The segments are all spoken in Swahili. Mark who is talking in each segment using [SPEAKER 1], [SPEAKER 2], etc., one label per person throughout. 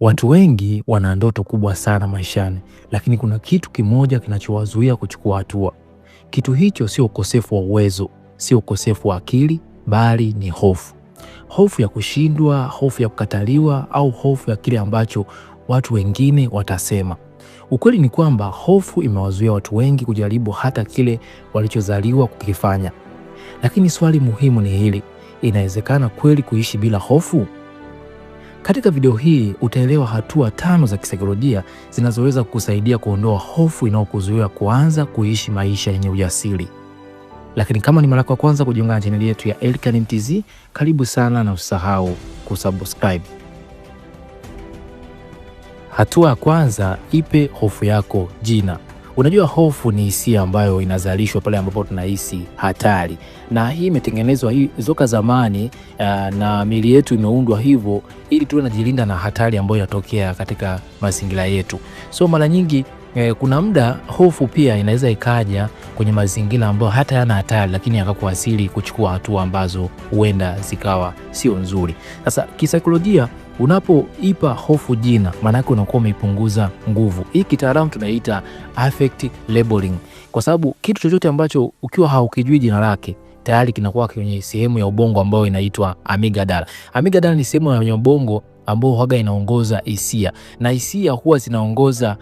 [SPEAKER 1] Watu wengi wana ndoto kubwa sana maishani, lakini kuna kitu kimoja kinachowazuia kuchukua hatua. Kitu hicho sio ukosefu wa uwezo, sio ukosefu wa akili, bali ni hofu. Hofu ya kushindwa, hofu ya kukataliwa, au hofu ya kile ambacho watu wengine watasema. Ukweli ni kwamba hofu imewazuia watu wengi kujaribu hata kile walichozaliwa kukifanya. Lakini swali muhimu ni hili: inawezekana kweli kuishi bila hofu? Katika video hii utaelewa hatua 5 za kisaikolojia zinazoweza kukusaidia kuondoa hofu inayokuzuia kuanza kuishi maisha yenye ujasiri. Lakini kama ni mara yako ya kwanza kujiunga na chaneli yetu ya Elikhan Mtz, karibu sana na usisahau kusubscribe. Hatua ya kwanza, ipe hofu yako jina. Unajua, hofu ni hisia ambayo inazalishwa pale ambapo tunahisi hatari, na hii imetengenezwa zoka zamani, na miili yetu imeundwa hivyo ili tuwe najilinda na hatari ambayo inatokea katika mazingira yetu. So mara nyingi kuna muda hofu pia inaweza ikaja kwenye mazingira ambayo hata yana hatari, lakini yakakuasili kuchukua hatua ambazo huenda zikawa sio nzuri. Sasa kisaikolojia, unapoipa hofu jina, maana yake unakuwa umeipunguza nguvu. Hii kitaalamu tunaita affect labeling, kwa sababu kitu chochote ambacho ukiwa haukijui jina lake tayari kinakuwa kwenye sehemu ya ubongo ambayo inaitwa amygdala. Amygdala ni sehemu ya ubongo ambao huaga inaongoza hisia, na hisia huwa zinaongoza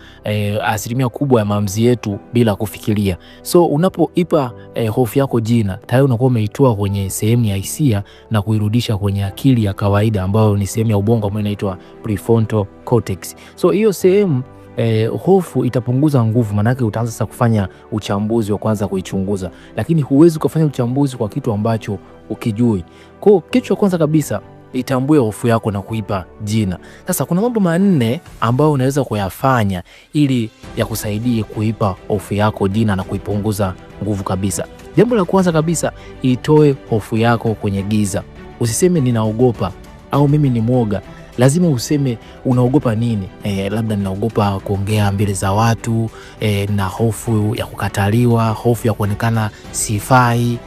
[SPEAKER 1] asilimia kubwa ya maamuzi yetu bila kufikiria. So unapoipa hofu yako jina, tayari unakuwa umeitoa kwenye sehemu ya hisia na kuirudisha kwenye akili ya kawaida ambayo ni sehemu ya ubongo ambayo inaitwa prefrontal cortex. So hiyo sehemu hofu itapunguza nguvu, manake utaanza sasa kufanya uchambuzi wa kwanza kuichunguza, lakini huwezi kufanya uchambuzi kwa kitu ambacho ukijui. Kwa kitu cha kwanza kabisa, itambue hofu yako na kuipa jina. Sasa kuna mambo 4 ambayo unaweza kuyafanya ili yakusaidie kuipa hofu yako jina na kuipunguza nguvu kabisa. Jambo la kwanza kabisa, itoe hofu yako kwenye giza. Usiseme ninaogopa au mimi ni mwoga. Lazima useme unaogopa nini. Labda ninaogopa kuongea mbele za watu, na hofu ya kukataliwa, hofu ya kuonekana sifai.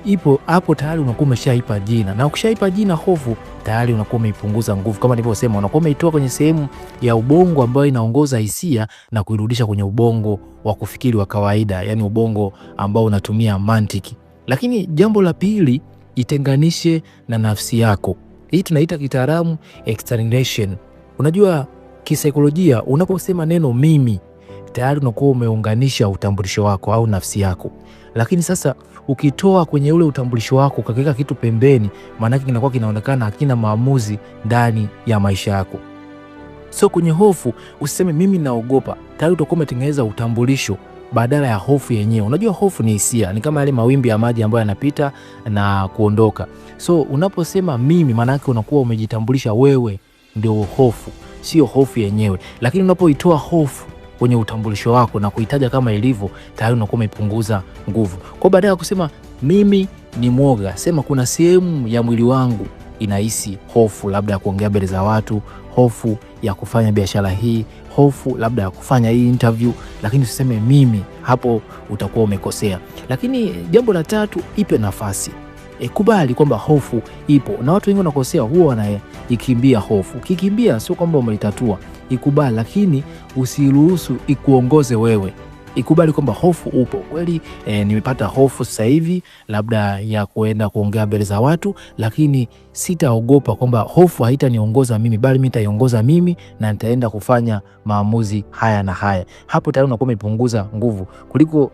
[SPEAKER 1] Ipo hapo tayari unakuwa umeshaipa jina, na ukishaipa jina hofu tayari unakuwa umeipunguza nguvu. Kama nilivyosema, unakuwa umeitoa kwenye sehemu ya ubongo ambayo inaongoza hisia na kuirudisha kwenye ubongo wa kufikiri wa kawaida, yani ubongo ambao unatumia mantiki. Lakini jambo la pili, itenganishe na nafsi yako. Hii tunaita kitaalamu externalization. Unajua kisaikolojia, unaposema neno mimi tayari unakuwa umeunganisha utambulisho wako au nafsi yako. Lakini sasa ukitoa kwenye ule utambulisho wako ukakiweka kitu pembeni, maana yake kinakuwa kinaonekana hakina maamuzi ndani ya maisha yako. So kwenye hofu usiseme mimi naogopa, tayari utakuwa umetengeneza utambulisho badala ya hofu yenyewe. Unajua hofu ni hisia, ni kama yale mawimbi ya maji ambayo yanapita na kuondoka. So unaposema mimi, maana yake unakuwa umejitambulisha wewe ndio hofu, sio hofu yenyewe. Lakini unapoitoa hofu kwenye utambulisho wako na kuitaja kama ilivyo, tayari unakuwa umepunguza nguvu. Kwa baada ya kusema mimi ni mwoga, sema kuna sehemu ya mwili wangu inahisi hofu, labda ya kuongea mbele za watu, hofu ya kufanya biashara hii, hofu labda ya kufanya hii interview, lakini usiseme mimi. Hapo utakuwa umekosea. Lakini jambo la 3, ipe nafasi. Kubali kwamba hofu ipo, na watu wengi wanakosea, huwa wanaikimbia hofu. Ukikimbia sio kwamba umeitatua. Ikubali, lakini usiruhusu ikuongoze wewe. Ikubali kwamba hofu upo kweli. Nimepata hofu sasa hivi labda ya kuenda kuongea mbele za watu, lakini sitaogopa kwamba hofu haitaniongoza mimi, bali mimi nitaiongoza mimi na nitaenda kufanya maamuzi haya na haya. Hapo tayari unakuwa umepunguza nguvu kuliko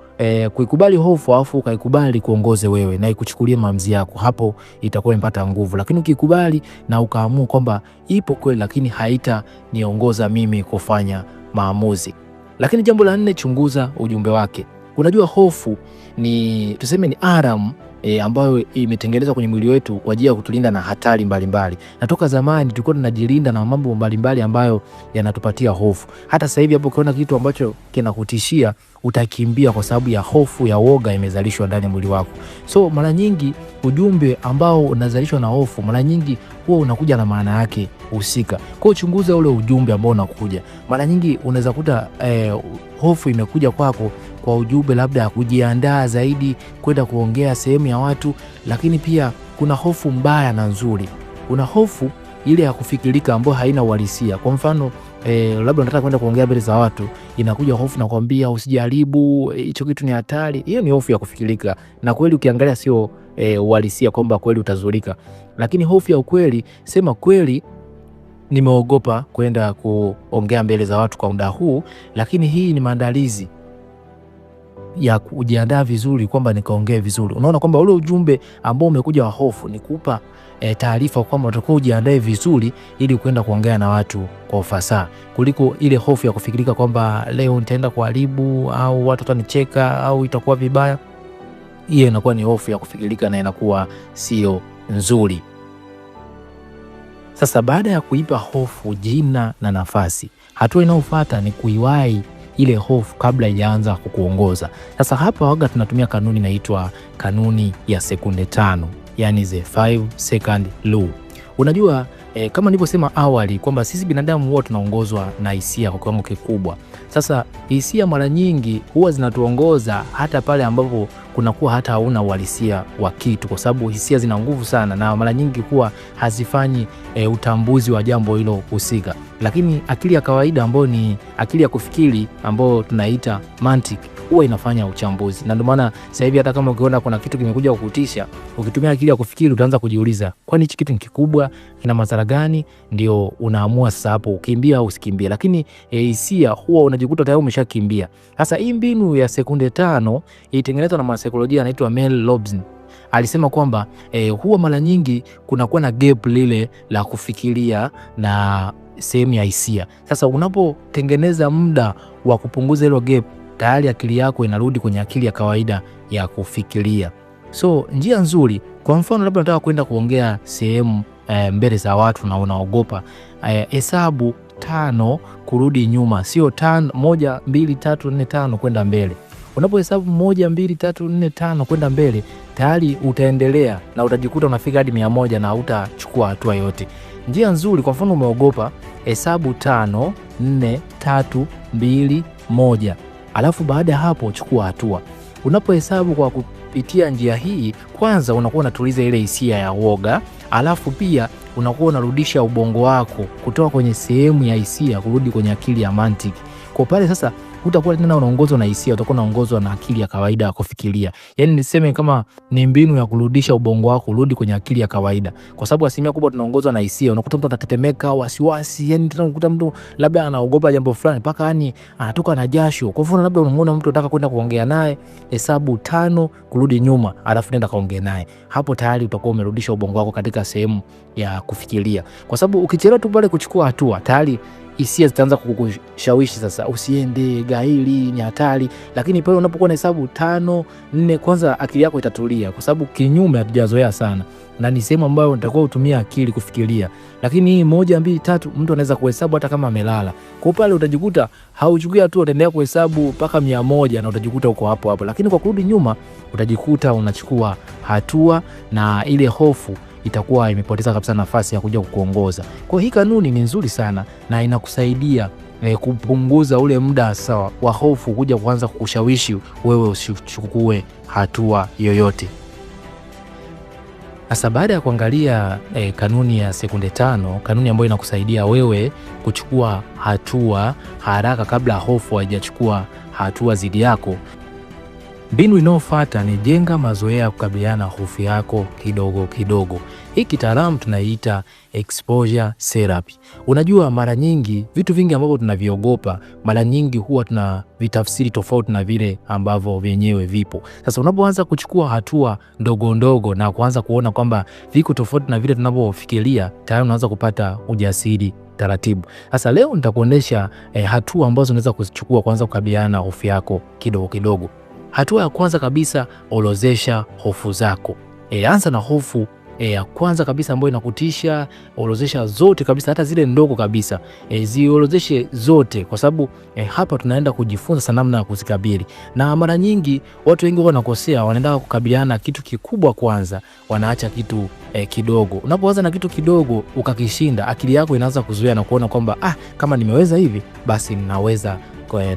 [SPEAKER 1] kuikubali hofu afu ukaikubali kuongoze wewe na ikuchukulie maamuzi yako. Hapo itakuwa imepata nguvu. Lakini ukikubali na ukaamua kwamba ipo kweli, lakini haitaniongoza mimi kufanya maamuzi. Lakini jambo la 4, chunguza ujumbe wake. Unajua hofu ni tuseme ni alarm ambayo imetengenezwa kwenye mwili wetu kwa ajili ya kutulinda na hatari mbalimbali. Na toka zamani tulikuwa tunajilinda na mambo mbalimbali ambayo yanatupatia hofu. Hata sasa hivi hapo ukiona kitu ambacho kinakutishia utakimbia kwa sababu ya hofu ya woga imezalishwa ndani ya mwili wako. So mara nyingi ujumbe ambao unazalishwa na hofu mara nyingi huwa unakuja na maana yake husika. Kwa uchunguze ule ujumbe ambao unakuja. Mara nyingi unaweza kuta hofu imekuja kwako kwa ujumbe labda kujiandaa zaidi kwenda kuongea sehemu ya watu, lakini pia kuna hofu mbaya na nzuri. una hofu ile ya kufikirika ambayo haina uhalisia. Kwa mfano labda unataka kwenda kuongea mbele za watu, inakuja hofu na kuambia usijaribu, hicho kitu ni hatari. Hiyo ni hofu ya kufikirika, na kweli ukiangalia sio uhalisia kwamba kweli utazulika. Lakini hofu ya ukweli, sema kweli nimeogopa kwenda kuongea mbele za watu kwa muda huu, lakini hii ni maandalizi ya kujiandaa vizuri kwamba nikaongee vizuri. Unaona kwamba ule ujumbe ambao umekuja wa hofu ni kupa taarifa kwamba utakuwa ujiandae vizuri ili kwenda kuongea na watu kwa ufasaha, kuliko ile hofu ya kufikirika kwamba leo nitaenda kuharibu au watu watanicheka au itakuwa vibaya. Hiyo inakuwa ni hofu ya kufikirika na inakuwa sio nzuri. Sasa baada ya kuipa hofu jina na nafasi, hatua inayofuata ni kuiwahi ile hofu kabla haijaanza kukuongoza. Sasa hapa waga tunatumia kanuni inaitwa kanuni ya sekunde 5, yani the 5 second rule. Unajua kama nilivyosema awali kwamba sisi binadamu huwa tunaongozwa na hisia kwa kiwango kikubwa. Sasa hisia mara nyingi huwa zinatuongoza hata pale ambapo kunakuwa hata hauna uhalisia wa kitu, kwa sababu hisia zina nguvu sana na mara nyingi huwa hazifanyi utambuzi wa jambo hilo husika. Lakini akili ya kawaida ambayo ni akili ya kufikiri ambayo tunaita mantiki huwa inafanya uchambuzi. Na ndio maana sasa hivi hata kama ukiona kuna kitu kimekuja kukutisha, ukitumia akili ya kufikiri utaanza kujiuliza, kwani hichi kitu ni kikubwa, kina madhara gani? Ndio unaamua sasa hapo ukimbia au usikimbie. Lakini hisia huwa unajikuta tayari umeshakimbia. Sasa hii mbinu ya sekunde 5 ilitengenezwa na mwanasaikolojia anaitwa Mel Robbins. Alisema kwamba huwa mara nyingi kunakuwa na gap lile la kufikiria na sehemu ya hisia. Sasa unapotengeneza muda wa kupunguza hilo gap, tayari akili yako inarudi kwenye akili ya kawaida ya kufikiria. So njia nzuri, kwa mfano labda unataka kwenda kuongea sehemu mbele za watu na unaogopa, hesabu 5 kurudi nyuma, sio 1 2 3 4 5 kwenda mbele. Unapohesabu 1 2 3 4 5 kwenda mbele, tayari utaendelea na utajikuta unafika hadi 100 na hutachukua hatua yote. Njia nzuri, kwa mfano umeogopa, hesabu 5 4 3 2 1, alafu baada ya hapo chukua hatua. Unapohesabu kwa kupitia njia hii, kwanza unakuwa unatuliza ile hisia ya woga, alafu pia unakuwa unarudisha ubongo wako kutoka kwenye sehemu ya hisia kurudi kwenye akili ya mantiki. Kwa pale sasa utakuwa tena unaongozwa na hisia, utakuwa unaongozwa na akili ya kawaida ya kufikiria. Yaani niseme kama ni mbinu ya kurudisha ubongo wako kurudi kwenye akili ya kawaida. Kwa sababu asilimia kubwa tunaongozwa na hisia. Unakuta mtu anatetemeka, wasiwasi, yani tunakuta mtu labda anaogopa jambo fulani mpaka yani anatoka na jasho. Kwa mfano labda unamuona mtu unataka kwenda kuongea naye, hesabu 5 kurudi nyuma, alafu nenda kaongea naye. Hapo tayari utakuwa umerudisha ubongo wako katika sehemu ya kufikiria. Kwa sababu ukichelewa tu pale kuchukua hatua, tayari hisia zitaanza kukushawishi sasa usiende, gaili ni hatari. Lakini pale unapokuwa na hesabu 5 4, kwanza akili yako itatulia, kwa sababu kinyume hatujazoea sana na ni sehemu ambayo unatakiwa utumie akili kufikiria. Lakini hii 1 2 3 mtu anaweza kuhesabu hata kama amelala. Kwa pale utajikuta hauchukui hatua, utaendelea kuhesabu mpaka 100 na utajikuta uko hapo hapo. Lakini kwa kurudi nyuma utajikuta unachukua hatua na ile hofu itakuwa imepoteza kabisa nafasi ya kuja kukuongoza. Kwa hii kanuni ni nzuri sana na inakusaidia kupunguza ule muda sawa wa hofu kuja kuanza kukushawishi wewe usichukue hatua yoyote. Sasa baada ya kuangalia kanuni ya sekunde 5, kanuni ambayo inakusaidia wewe kuchukua hatua haraka kabla hofu haijachukua hatua zidi yako, mbinu inayofuata ni jenga mazoea ya kukabiliana na hofu yako kidogo kidogo. Hii kitaalamu tunaiita exposure therapy. Unajua mara nyingi vitu vingi ambavyo tunaviogopa mara nyingi huwa tuna vitafsiri tofauti na vile ambavyo vyenyewe vipo. Sasa unapoanza kuchukua hatua ndogo ndogo na kuanza kuona kwamba viko tofauti na vile tunavyofikiria, tayari unaanza kupata ujasiri taratibu. Sasa leo nitakuonesha hatua ambazo unaweza kuzichukua kuanza kukabiliana na hofu yako kidogo kidogo. Hatua ya kwanza kabisa, orozesha hofu zako. Anza na hofu ya kwanza kabisa ambayo inakutisha, orozesha zote kabisa, hata zile ndogo kabisa. Ziorozeshe zote, kwa sababu hapa tunaenda kujifunza sana namna ya kuzikabili. Na mara nyingi watu wengi wanakosea, wanaenda kukabiliana kitu kikubwa kwanza, wanaacha kitu kidogo. Unapoanza na kitu kidogo ukakishinda, akili yako inaanza kuzoea na kuona kwamba kama nimeweza hivi basi ninaweza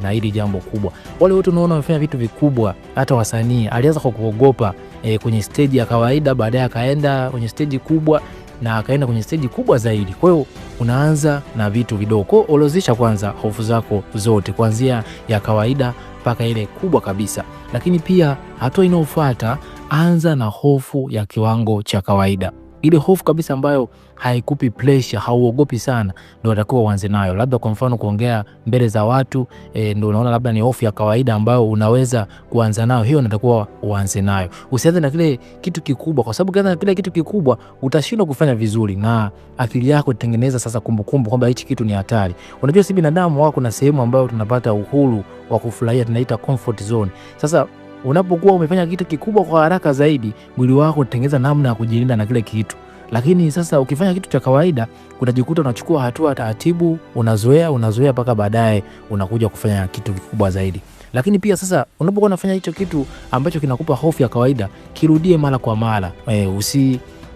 [SPEAKER 1] na hili jambo kubwa. Wale wote unaona wamefanya vitu vikubwa, hata wasanii alianza kwa kuogopa kwenye stage ya kawaida, baadaye akaenda kwenye stage kubwa. na akaenda kwenye stage kubwa zaidi. Kwa hiyo unaanza na vitu vidogo. Kwa hiyo orodhesha kwanza hofu zako zote, kuanzia ya kawaida mpaka ile kubwa kabisa. Lakini pia hatua inayofuata, anza na hofu ya kiwango cha kawaida. Ile hofu kabisa ambayo haikupi pressure, hauogopi sana, ndio unatakiwa uanze nayo. Labda kwa mfano kuongea mbele za watu, ndio unaona labda ni hofu ya kawaida ambayo unaweza kuanza nayo, hiyo unatakiwa uanze nayo. Usianze na kile kitu kikubwa, kwa sababu kama kile kitu kikubwa utashindwa kufanya vizuri na akili yako itengeneza sasa kumbukumbu kwamba hichi kitu ni hatari. Unajua si binadamu wako na sehemu ambayo tunapata uhuru wa kufurahia, tunaita comfort zone. Sasa unapokuwa umefanya kitu kikubwa kwa haraka zaidi, mwili wako utengeneza namna ya kujilinda na kile kitu. Lakini sasa ukifanya kitu cha kawaida, unajikuta unachukua hatua taratibu, unazoea mpaka baadaye unakuja kufanya kitu kikubwa zaidi. Lakini pia sasa unapokuwa unafanya hicho kitu ambacho kinakupa hofu ya kawaida, kirudie mara kwa mara.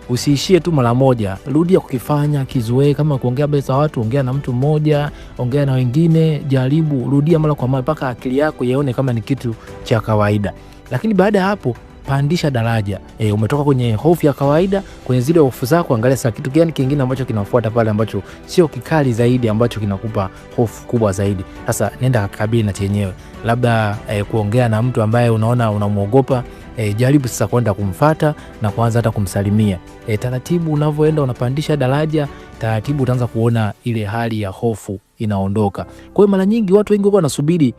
[SPEAKER 1] Usiishie tu mara moja, rudia kukifanya, kizoee. Kama kuongea mbele za watu, ongea na mtu mmoja, ongea na wengine, jaribu, rudia mara kwa mara mpaka akili yako ione kama ni kitu cha kawaida. Lakini baada ya hapo, pandisha daraja. Umetoka kwenye hofu ya kawaida, kwenye zile hofu zako, angalia sasa kitu gani kingine ambacho kinafuata pale ambacho sio kikali zaidi, ambacho kinakupa hofu kubwa zaidi. Sasa nenda kakabili na chenyewe. Labda kuongea na mtu ambaye unaona unamuogopa, jaribu sasa kwenda kumfuata na kuanza hata kumsalimia. Taratibu unavyoenda unapandisha daraja, taratibu utaanza kuona ile hali ya hofu inaondoka. Kwa hiyo mara nyingi watu wengi wanasubiri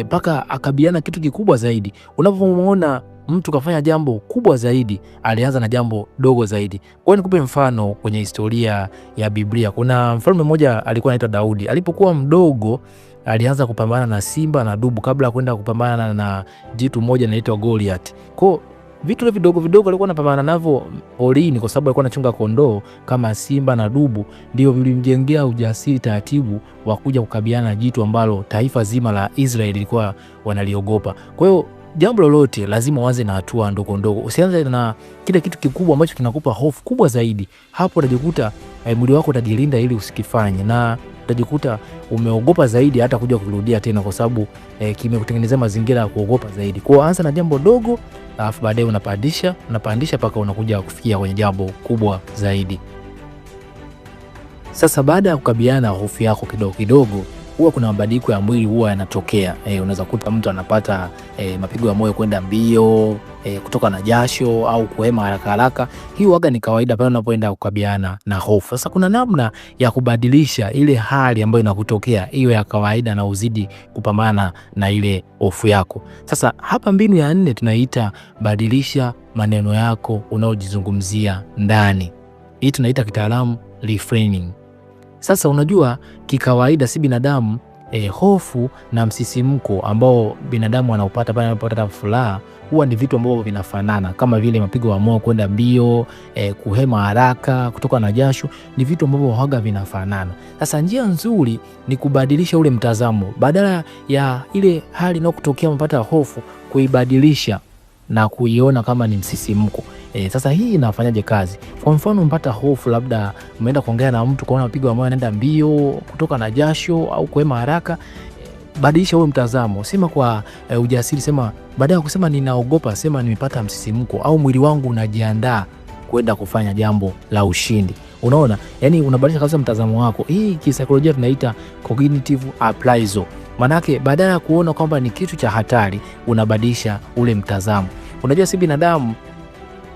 [SPEAKER 1] mpaka akabiana kitu kikubwa zaidi. Unapomuona mtu kafanya jambo kubwa zaidi, alianza na jambo dogo zaidi. Kwa hiyo nikupe mfano kwenye historia ya Biblia. Kuna mfalme mmoja alikuwa anaitwa Daudi. Alipokuwa mdogo alianza kupambana na simba na dubu kabla ya kwenda kupambana na jitu moja linaitwa Goliath. Kwa vitu vidogo vidogo alikuwa anapambana navyo porini, kwa sababu alikuwa anachunga kondoo kama simba na dubu, ndio vilimjengea ujasiri taratibu wa kuja kukabiliana na jitu ambalo taifa zima la Israeli lilikuwa wanaliogopa. Kwa hiyo jambo lolote lazima uanze na hatua ndogo ndogo. Usianze na kile kitu kikubwa ambacho kinakupa hofu kubwa zaidi. Hapo utajikuta mwili wako utajilinda ili usikifanye, na utajikuta umeogopa zaidi hata kuja kurudia tena, kwa sababu kimekutengenezea mazingira ya kuogopa zaidi. Kwa anza na jambo dogo, alafu baadaye unapandisha mpaka unakuja kufikia kwenye jambo kubwa zaidi. Sasa baada ya kukabiliana na hofu yako kidogo kidogo, huwa kuna mabadiliko ya mwili huwa yanatokea. Unaweza kuta mtu anapata mapigo ya moyo kwenda mbio, kutoka na jasho au kuhema haraka haraka. Hii huwa ni kawaida pale unapoenda kukabiliana na hofu. Sasa kuna namna ya kubadilisha ile hali ambayo inakutokea hiyo ya kawaida na uzidi kupambana na ile hofu yako. Sasa hapa mbinu ya 4 tunaita badilisha maneno yako unaojizungumzia ndani. Hii tunaita kitaalamu reframing. Sasa unajua kikawaida si binadamu hofu na msisimko ambao binadamu anaupata pale anapopata furaha huwa ni vitu ambavyo vinafanana, kama vile mapigo ya moyo kwenda mbio, kuhema haraka, kutoka na jasho, ni vitu ambavyo huaga vinafanana. Sasa njia nzuri ni kubadilisha ule mtazamo, badala ya ile hali inayokutokea unapata hofu, kuibadilisha na kuiona kama ni msisimko. Sasa hii inafanyaje kazi? Kwa mfano mpata hofu, labda umeenda kuongea na mtu kaona mapigo ya moyo yanaenda mbio, kutoka na jasho au kuhema haraka, badilisha huo mtazamo. Sema kwa ujasiri, sema baada ya kusema ninaogopa, sema nimepata msisimko au mwili wangu unajiandaa kwenda kufanya jambo la ushindi. Unaona? Yaani unabadilisha kabisa mtazamo wako. Hii kisaikolojia tunaita cognitive appraisal. Manake badala ya kuona kwamba ni kitu cha hatari, unabadilisha ule mtazamo. Unajua si binadamu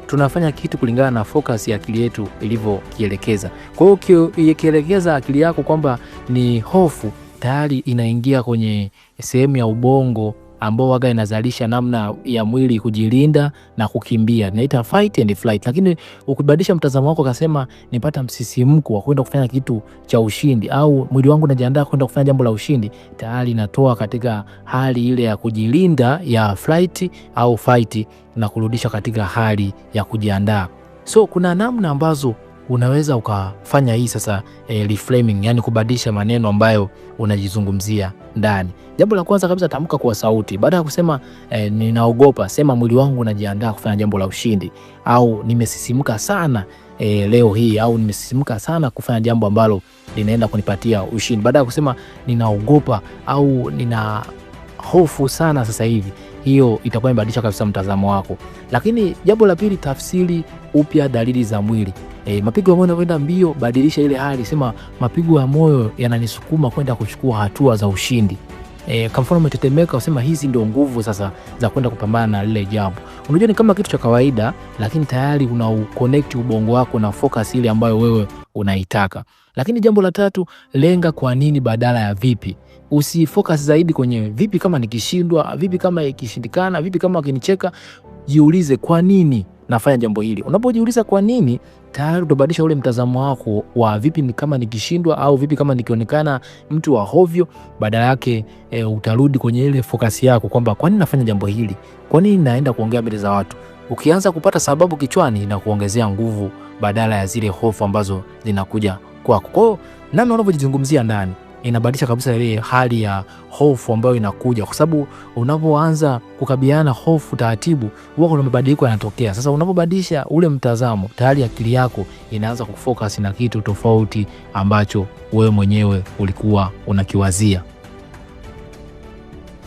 [SPEAKER 1] tunafanya kitu kulingana na focus ya akili yetu ilivyokielekeza. Kwa hiyo ukielekeza akili yako kwamba ni hofu, tayari inaingia kwenye sehemu ya ubongo ambao waga inazalisha namna ya mwili kujilinda na kukimbia. Inaita fight and flight. Lakini ukibadilisha mtazamo wako ukasema nipata msisimko wa kwenda kufanya kitu cha ushindi au mwili wangu unajiandaa kwenda kufanya jambo la ushindi, tayari inatoa katika hali ile ya kujilinda ya flight au fight na kurudisha katika hali ya kujiandaa. So kuna namna ambazo unaweza ukafanya hii sasa reframing, yani kubadilisha maneno ambayo unajizungumzia ndani. Jambo la kwanza kabisa, tamka kwa sauti. Baada ya kusema ninaogopa, sema mwili wangu unajiandaa kufanya jambo la ushindi, au nimesisimka sana leo hii, au nimesisimka sana kufanya jambo ambalo linaenda kunipatia ushindi. Baada ya kusema ninaogopa au nina hofu sana sasa hivi, hiyo itakuwa imebadilisha kabisa mtazamo wako. Lakini jambo la pili, tafsiri upya dalili za mwili. Mapigo ya moyo yanakwenda mbio, badilisha ile hali, sema mapigo ya moyo yananisukuma kwenda kuchukua hatua za ushindi. Kwa mfano umetetemeka, usema hizi ndio nguvu sasa za kwenda kupambana na lile jambo. Unajua ni kama kitu cha kawaida, lakini tayari una connect ubongo wako na focus ile ambayo wewe unaitaka. Lakini jambo la tatu, lenga kwa nini badala ya vipi. Usifocus zaidi kwenye vipi kama nikishindwa, vipi kama ikishindikana, vipi kama wakinicheka. Jiulize kwa nini nafanya jambo hili. Unapojiuliza kwa nini, tayari utabadilisha ule mtazamo wako wa vipi kama nikishindwa au vipi kama nikionekana mtu wa hovyo. Badala yake utarudi kwenye ile focus yako kwamba kwa nini nafanya jambo hili? Kwa nini naenda kuongea mbele za watu? Ukianza kupata sababu kichwani na kuongezea nguvu badala ya zile hofu ambazo zinakuja kwako. Kwa hiyo namna unavyojizungumzia ndani inabadilisha kabisa ile hali ya hofu ambayo inakuja, kwa sababu unapoanza kukabiliana hofu taratibu, huwa kuna mabadiliko yanatokea. Sasa unapobadilisha ule mtazamo, tayari akili yako inaanza kufocus na kitu tofauti ambacho wewe mwenyewe ulikuwa unakiwazia.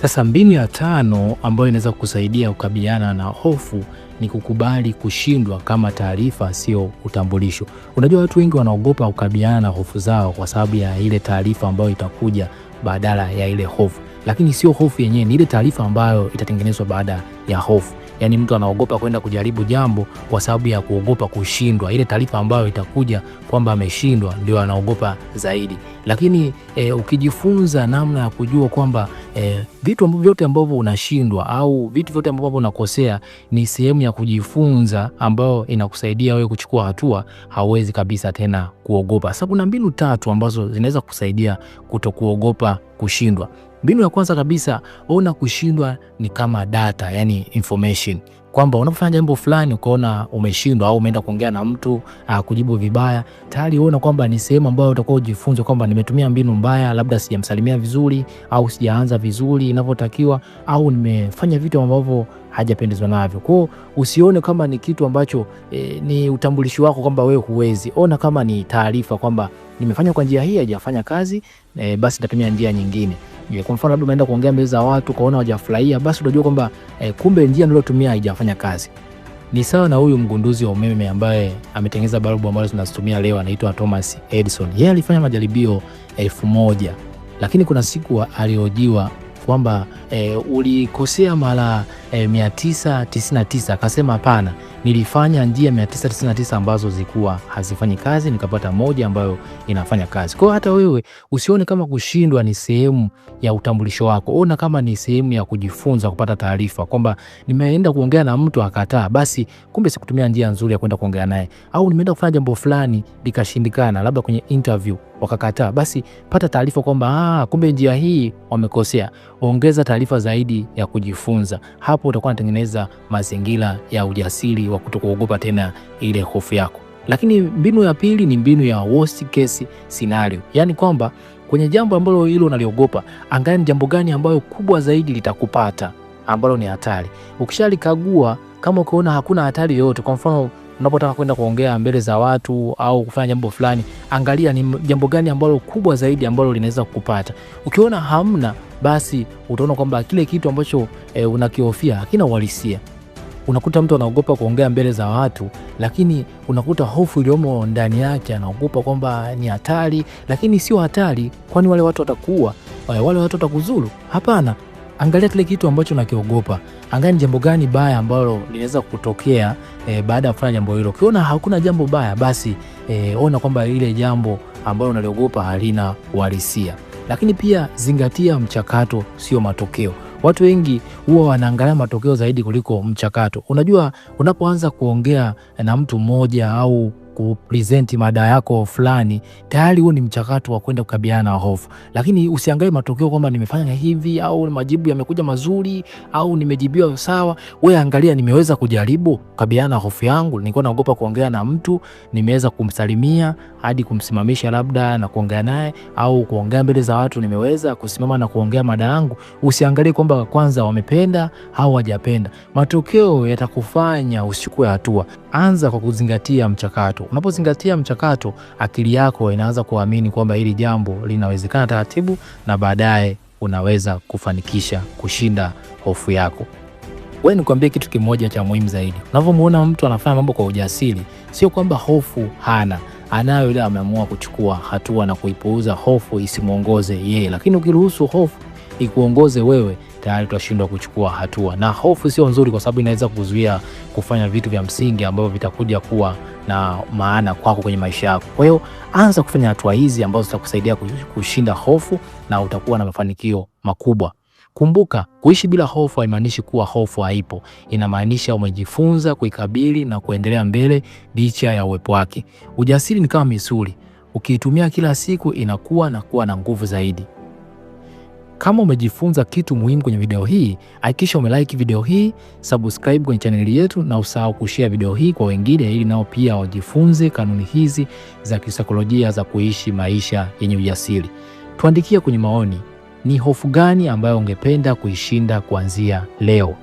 [SPEAKER 1] Sasa mbinu ya tano ambayo inaweza kukusaidia kukabiliana na hofu ni kukubali kushindwa kama taarifa, sio utambulisho. Unajua watu wengi wanaogopa kukabiliana na hofu zao kwa sababu ya ile taarifa ambayo itakuja badala ya ile hofu. Lakini sio hofu yenyewe, ni ile taarifa ambayo itatengenezwa baada ya hofu. Yaani mtu anaogopa kwenda kujaribu jambo kwa sababu ya kuogopa kushindwa. Ile taarifa ambayo itakuja kwamba ameshindwa ndio anaogopa zaidi. Lakini ukijifunza namna ya kujua kwamba vitu vyote ambavyo unashindwa au vitu vyote ambavyo unakosea ni sehemu ya kujifunza ambayo inakusaidia wewe kuchukua hatua, hauwezi kabisa tena kuogopa. Sasa kuna mbinu tatu ambazo zinaweza kusaidia kutokuogopa kushindwa. Mbinu ya kwanza kabisa, ona kushindwa ni kama data, yani information. Kwamba unapofanya jambo fulani ukaona umeshindwa au umeenda kuongea na mtu kujibu vibaya, tayari unaona kwamba ni sehemu ambayo utakuwa ujifunze kwamba nimetumia mbinu mbaya, labda sijamsalimia vizuri au sijaanza vizuri inavyotakiwa au nimefanya vitu ambavyo hajapendezwa navyo. Kwa hiyo usione kama ni kitu ambacho ni utambulisho wako kwamba wewe huwezi. Ona kama ni taarifa kwamba nimefanya kwa njia hii haijafanya kazi, basi nitatumia njia nyingine. Kwa mfano labda umeenda kuongea mbele za watu kaona hawajafurahia, basi unajua kwamba kumbe njia nilotumia haijafanya kazi. Ni sawa na huyu mgunduzi wa umeme ambaye ametengeneza balbu ambazo tunazitumia leo, anaitwa Thomas Edison. Yeye alifanya majaribio 1000, lakini kuna siku aliojiwa kwamba ulikosea mara 999. Akasema hapana, nilifanya njia 999 ambazo zilikuwa hazifanyi kazi, nikapata moja ambayo inafanya kazi. Kwa hiyo hata wewe usione kama kushindwa ni sehemu ya utambulisho wako. Ona kama ni sehemu ya kujifunza, kupata taarifa kwamba nimeenda kuongea na mtu akataa, basi kumbe sikutumia njia nzuri ya kwenda kuongea naye. Au nimeenda kufanya jambo fulani likashindikana, labda kwenye interview wakakataa, basi pata taarifa kwamba kumbe njia hii wamekosea. Ongeza taarifa zaidi ya kujifunza. Hapo utakuwa unatengeneza mazingira ya ujasiri wa kutokuogopa tena ile hofu yako. Lakini mbinu ya pili ni mbinu ya worst case scenario. Yaani kwamba kwenye jambo ambalo hilo unaliogopa, angalia ni jambo gani ambayo kubwa zaidi litakupata ambalo ni hatari. Ukishalikagua, kama ukiona hakuna hatari yoyote, kwa mfano unapotaka kwenda kuongea mbele za watu au kufanya jambo fulani, angalia ni jambo gani ambalo kubwa zaidi ambalo linaweza kukupata. Ukiona hamna, basi utaona kwamba kile kitu ambacho unakihofia hakina uhalisia. Unakuta mtu anaogopa kuongea mbele za watu, lakini unakuta hofu iliyomo ndani yake, anaogopa kwamba ni hatari, lakini sio hatari. Kwani wale watu watakuua? Wale watu watakuzuru? Hapana. Angalia kile kitu ambacho unakiogopa. Angalia ni jambo gani baya ambalo linaweza kutokea baada ya kufanya jambo hilo. Ukiona hakuna jambo baya, basi ona kwamba ile jambo ambalo unaliogopa halina uhalisia. Lakini pia zingatia mchakato, sio matokeo. Watu wengi huwa wanaangalia matokeo zaidi kuliko mchakato. Unajua unapoanza kuongea na mtu mmoja au kupresent mada yako fulani, tayari huo ni mchakato wa kwenda kukabiliana na hofu. Lakini usiangalie matokeo kwamba nimefanya hivi au majibu yamekuja mazuri au nimejibiwa sawa. Wewe angalia nimeweza kujaribu kukabiliana na hofu yangu. Nilikuwa naogopa kuongea na mtu, nimeweza kumsalimia hadi kumsimamisha labda na kuongea naye, au kuongea mbele za watu nimeweza kusimama na kuongea mada yangu. Usiangalie kwamba kwanza wamependa au hawajapenda. Matokeo yatakufanya usichukue hatua. Anza kwa kuzingatia mchakato. Unapozingatia mchakato, akili yako inaanza kuamini kwamba hili jambo linawezekana taratibu, na baadaye unaweza kufanikisha kushinda hofu yako. Wewe nikwambie kitu kimoja cha muhimu zaidi. Unavyomuona mtu anafanya mambo kwa ujasiri, sio kwamba hofu hana. Anayo, ile ameamua kuchukua hatua na kuipuuza hofu isimuongoze yeye. Lakini ukiruhusu hofu ikuongoze wewe, tayari utashindwa kuchukua hatua. Na hofu sio nzuri kwa sababu inaweza kuzuia kufanya vitu vya msingi ambavyo vitakuja kuwa na maana kwako kwenye maisha yako. Kwa hiyo anza kufanya hatua hizi ambazo zitakusaidia kushinda hofu na utakuwa na mafanikio makubwa. Kumbuka, kuishi bila hofu haimaanishi kuwa hofu haipo. Inamaanisha umejifunza kuikabili na kuendelea mbele licha ya uwepo wake. Ujasiri ni kama misuli. Ukiitumia kila siku inakuwa na nguvu zaidi. Kama umejifunza kitu muhimu kwenye video hii, hakikisha umelike video hii, subscribe kwenye chaneli yetu na usahau kushare video hii kwa wengine ili nao pia wajifunze kanuni hizi za kisaikolojia za kuishi maisha yenye ujasiri. Tuandikie kwenye maoni, ni hofu gani ambayo ungependa kuishinda kuanzia leo?